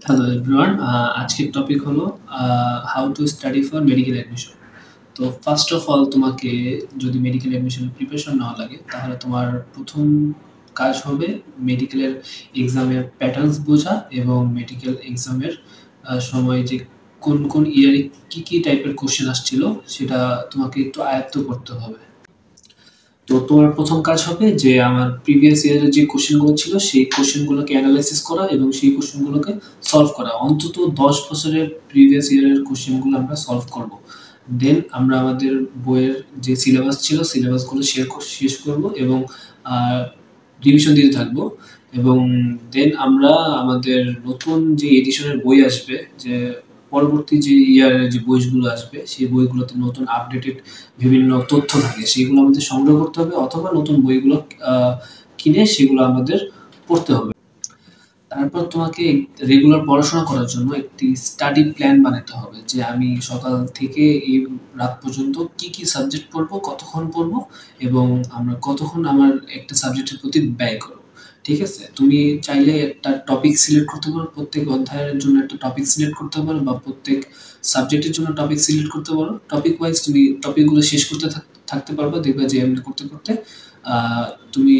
Hello everyone, আজকের topic হলো how to study for medical admission. তো ফার্স্ট অফ অল তোমাকে যদি মেডিকেল অ্যাডমিশনের প্রিপারেশন নেওয়া লাগে তাহলে তোমার প্রথম কাজ হবে মেডিকেলের এক্সামের প্যাটার্নস বোঝা এবং মেডিকেল এক্সামের সময় যে কোন কোন ইয়ারে কী কী টাইপের কোশ্চেন আসছিল সেটা তোমাকে একটু আয়ত্ত করতে হবে। তো তোমার প্রথম কাজ হবে যে আমার প্রিভিয়াস ইয়ারের যে কোশ্চেনগুলো ছিল সেই কোশ্চেনগুলোকে অ্যানালাইসিস করা এবং সেই কোশ্চেনগুলোকে সলভ করা। অন্তত ১০ বছরের প্রিভিয়াস ইয়ারের কোশ্চেনগুলো আমরা সলভ করব। দেন আমরা আমাদের বইয়ের যে সিলেবাস ছিল সিলেবাসগুলো শেষ করব এবং রিভিশন দিতে থাকবো। এবং দেন আমরা আমাদের নতুন যে এডিশনের বই আসবে, যে পরবর্তী যে ইয়ারের যে বইগুলো আসবে সেই বইগুলোতে নতুন আপডেটেড বিভিন্ন তথ্য থাকে, সেগুলো আমাদের সংগ্রহ করতে হবে অথবা নতুন বইগুলো কিনে সেগুলো আমাদের পড়তে হবে। তারপর তোমাকে রেগুলার পড়াশোনা করার জন্য একটি স্টাডি প্ল্যান বানাতে হবে যে আমি সকাল থেকে এই রাত পর্যন্ত কি কি সাবজেক্ট পড়বো, কতক্ষণ পড়বো এবং আমরা কতক্ষণ আমার একটা সাবজেক্টের প্রতি ব্যয় করব। ঠিক আছে? তুমি চাইলে একটা টপিক সিলেক্ট করতে পারো, প্রত্যেক অধ্যায়ের জন্য একটা টপিক সিলেক্ট করতে পারো বা প্রত্যেক সাবজেক্টের জন্য টপিক সিলেক্ট করতে পারো। টপিক ওয়াইজ তুমি টপিকগুলো শেষ করতে থাকতে পারবা। দেখবে যে এমনি করতে করতে তুমি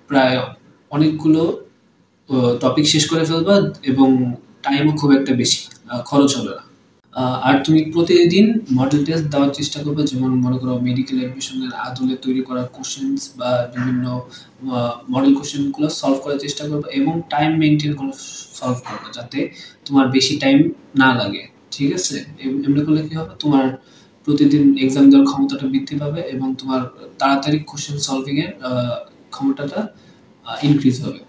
প্রায় অনেকগুলো টপিক শেষ করে ফেলবা এবং টাইমও খুব একটা বেশি খরচ হবে না। আর তুমি প্রতিদিন মডেল টেস্ট দেওয়ার চেষ্টা করবে, যেমন মনে করো মেডিকেল অ্যাডমিশনের আদলে তৈরি করা কোশ্চেন্স বা বিভিন্ন মডেল কোশ্চেনগুলো সলভ করার চেষ্টা করবে এবং টাইম মেনটেন করে সলভ করবে যাতে তোমার বেশি টাইম না লাগে। ঠিক আছে? এমনি করলে কি হবে, তোমার প্রতিদিন এক্সাম দেওয়ার ক্ষমতাটা বৃদ্ধি পাবে এবং তোমার তাড়াতাড়ি কোশ্চেন সলভিং এর ক্ষমতাটা ইনক্রিজ হবে।